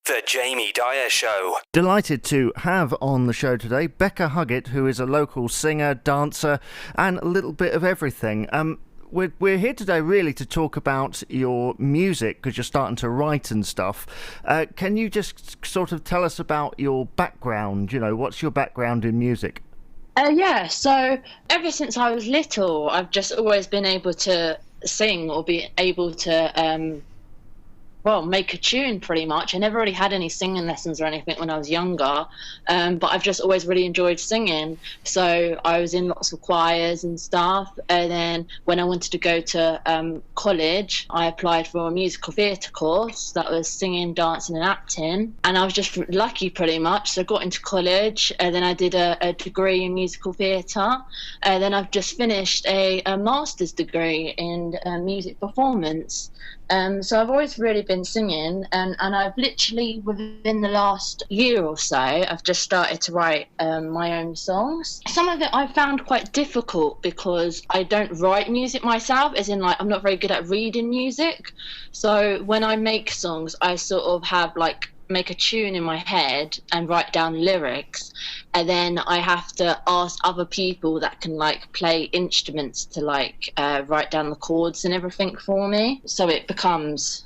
The Jamie Dyer Show. Delighted to have on the show today Becca Huggett, who is a local singer, dancer, and a little bit of everything. We're here today really to talk about your music because you're starting to write and stuff. Can you just sort of tell us about your background? You know, what's your background in music? So ever since I was little, I've just always been able to sing or be able to make a tune pretty much. I never really had any singing lessons or anything when I was younger, but I've just always really enjoyed singing. So I was in lots of choirs and stuff. And then when I wanted to go to college, I applied for a musical theatre course that was singing, dancing and acting. And I was just lucky pretty much. So I got into college and then I did a degree in musical theatre. And then I've just finished a master's degree in music performance. So I've always really been singing, and I've literally, within the last year or so, I've just started to write my own songs. Some of it I found quite difficult because I don't write music myself, as in like I'm not very good at reading music. So when I make songs, I sort of have make a tune in my head and write down lyrics, and then I have to ask other people that can play instruments to write down the chords and everything for me, so it becomes,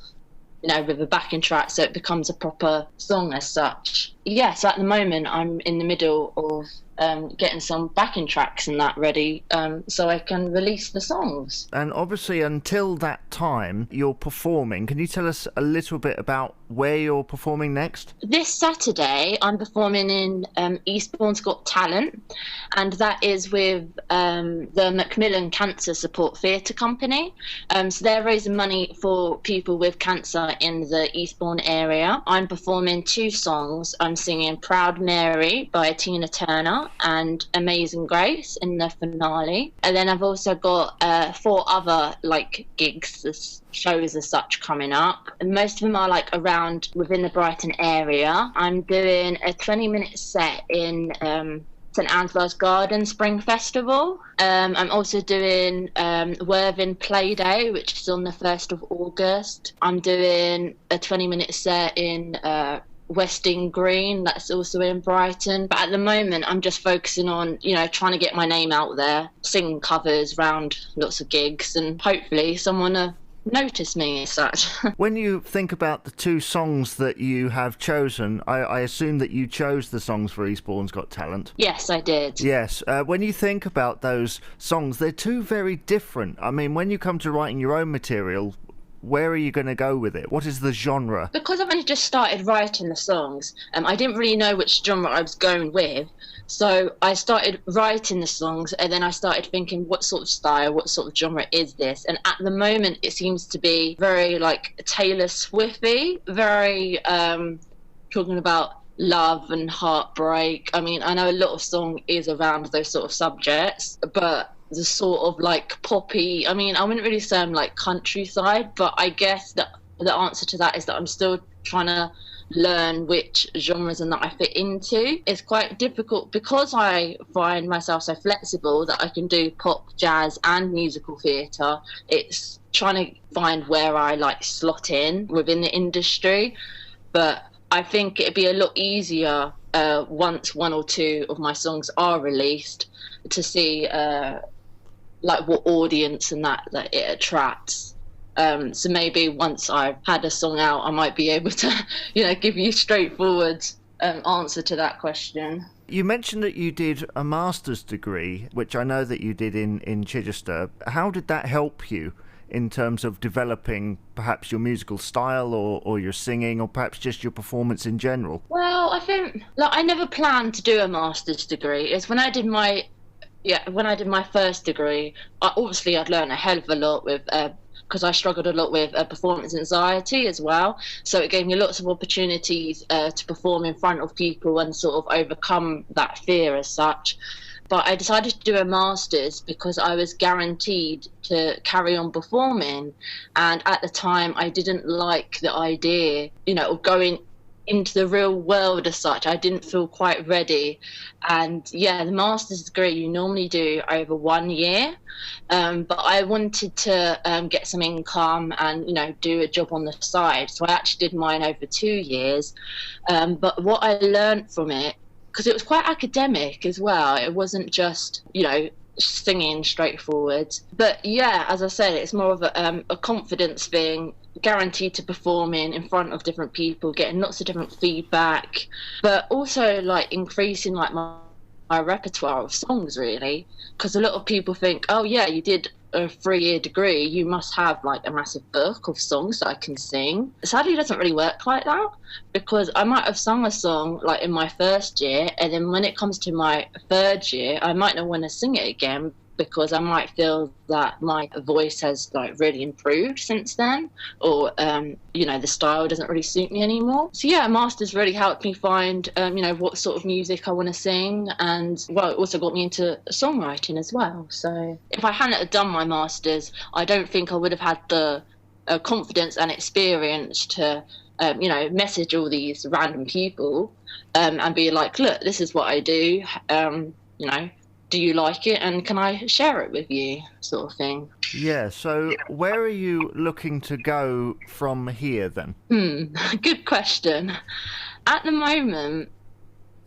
with a backing track, so it becomes a proper song as such. Yes, at the moment I'm in the middle of getting some backing tracks and that ready, so I can release the songs. And obviously until that time you're performing. Can you tell us a little bit about where you're performing next? This Saturday I'm performing in Eastbourne's Got Talent, and that is with the Macmillan Cancer Support Theatre Company. So they're raising money for people with cancer in the Eastbourne area. I'm performing 2 songs. I'm singing Proud Mary by Tina Turner and Amazing Grace in the finale. And then I've also got 4 other gigs, shows as such, coming up. And most of them are around within the Brighton area. I'm doing a 20-minute set in St Ansgar's Garden Spring Festival. I'm also doing Worthing Play Day, which is on the 1st of August. I'm doing a 20-minute set in Westing Green, that's also in Brighton. But at the moment I'm just focusing on trying to get my name out there, singing covers round lots of gigs, and hopefully someone will notice me as such. When you think about the 2 songs that you have chosen, I assume that you chose the songs for Eastbourne's Got Talent. Yes, I did. Yes. When you think about those songs, they're 2 very different. I mean, when you come to writing your own material, where are you going to go with it? What is the genre? Because I've only just started writing the songs, I didn't really know which genre I was going with. So I started writing the songs, and then I started thinking, what sort of style, what sort of genre is this? And at the moment, it seems to be very Taylor Swifty, very talking about love and heartbreak. I mean, I know a lot of song is around those sort of subjects, but the sort of poppy, I mean, I wouldn't really say I'm countryside, but I guess that the answer to that is that I'm still trying to learn which genres and that I fit into. It's quite difficult because I find myself so flexible that I can do pop, jazz and musical theatre. It's trying to find where I slot in within the industry, but I think it'd be a lot easier once 1 or 2 of my songs are released to see what audience and that it attracts. So maybe once I've had a song out, I might be able to, give you a straightforward answer to that question. You mentioned that you did a master's degree, which I know that you did in Chichester. How did that help you in terms of developing perhaps your musical style or your singing, or perhaps just your performance in general? Well, I think I never planned to do a master's degree. It's when I did my first degree, I'd learned a hell of a lot with because I struggled a lot with performance anxiety as well. So it gave me lots of opportunities to perform in front of people and sort of overcome that fear as such. But I decided to do a master's because I was guaranteed to carry on performing. And at the time, I didn't like the idea, of going into the real world as such. I didn't feel quite ready. And yeah, the master's degree you normally do over 1 year, but I wanted to get some income and, you know, do a job on the side. So I actually did mine over 2 years. But what I learned from it, because it was quite academic as well, it wasn't just, you know, singing straightforward. But yeah, as I said, it's more of a confidence thing, guaranteed to perform in front of different people, getting lots of different feedback, but also like increasing like my repertoire of songs, really, because a lot of people think, oh yeah, you did a 3-year degree, you must have like a massive book of songs that I can sing. Sadly, it doesn't really work like that, because I might have sung a song like in my first year, and then when it comes to my 3rd year, I might not want to sing it again, because I might feel that my voice has like really improved since then, or you know, the style doesn't really suit me anymore. So yeah, masters really helped me find you know, what sort of music I want to sing, and well, it also got me into songwriting as well. So if I hadn't have done my masters, I don't think I would have had the confidence and experience to you know, message all these random people and be like, look, this is what I do, you know, do you like it, and can I share it with you, sort of thing. Yeah, so where are you looking to go from here then? Good question. At the moment,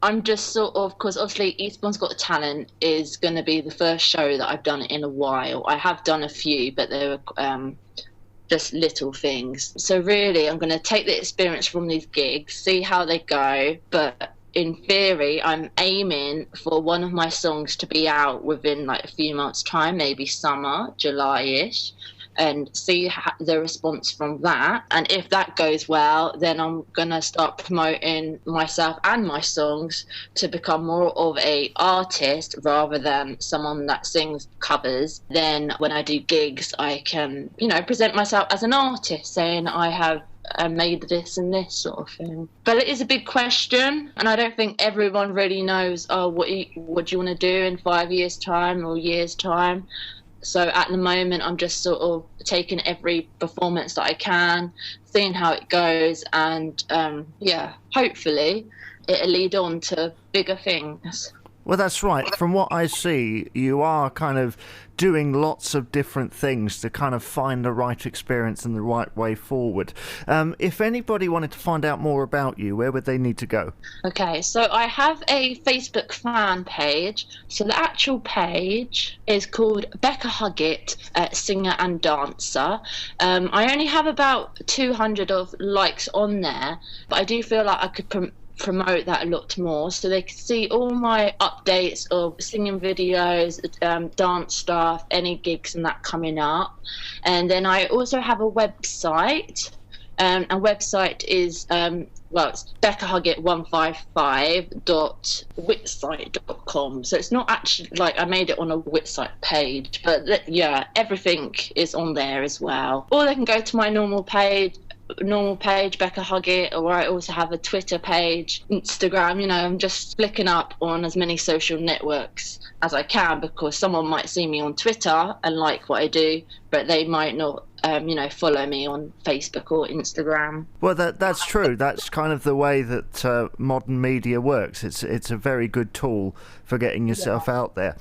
I'm just sort of, because obviously Eastbourne's Got Talent is going to be the first show that I've done in a while. I have done a few, but they were just little things. So really, I'm going to take the experience from these gigs, see how they go, but in theory, I'm aiming for one of my songs to be out within like a few months' time, maybe summer, July-ish, and see the response from that. And if that goes well, then I'm going to start promoting myself and my songs to become more of a artist rather than someone that sings covers. Then when I do gigs, I can, you know, present myself as an artist, saying I have made this and this, sort of thing. But it is a big question, and I don't think everyone really knows, oh, what do you want to do in 5 years' time or years' time. So at the moment, I'm just sort of taking every performance that I can, seeing how it goes, and yeah, hopefully it'll lead on to bigger things. Well, that's right. From what I see, you are kind of doing lots of different things to kind of find the right experience and the right way forward. If anybody wanted to find out more about you, where would they need to go? Okay, so I have a Facebook fan page. So the actual page is called Becca Huggett, Singer and Dancer. I only have about 200 of likes on there, but I do feel like I could promote that a lot more, so they can see all my updates of singing videos, dance stuff, any gigs and that coming up. And then I also have a website, and website is well, it's beccahugget155.witsite.com. So it's not actually like I made it on a Witsite page, but yeah, everything is on there as well. Or they can go to my normal page, Becca Huggett, or I also have a Twitter page, Instagram. You know, I'm just flicking up on as many social networks as I can, because someone might see me on Twitter and like what I do, but they might not you know, follow me on Facebook or Instagram. Well, that's true. That's kind of the way that modern media works. It's a very good tool for getting yourself out there.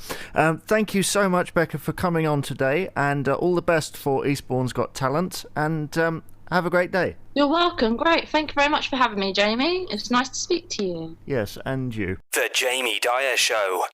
Thank you so much, Becca, for coming on today, and all the best for Eastbourne's Got Talent, and have a great day. You're welcome. Great. Thank you very much for having me, Jamie. It's nice to speak to you. Yes, and you. The Jamie Dyer Show.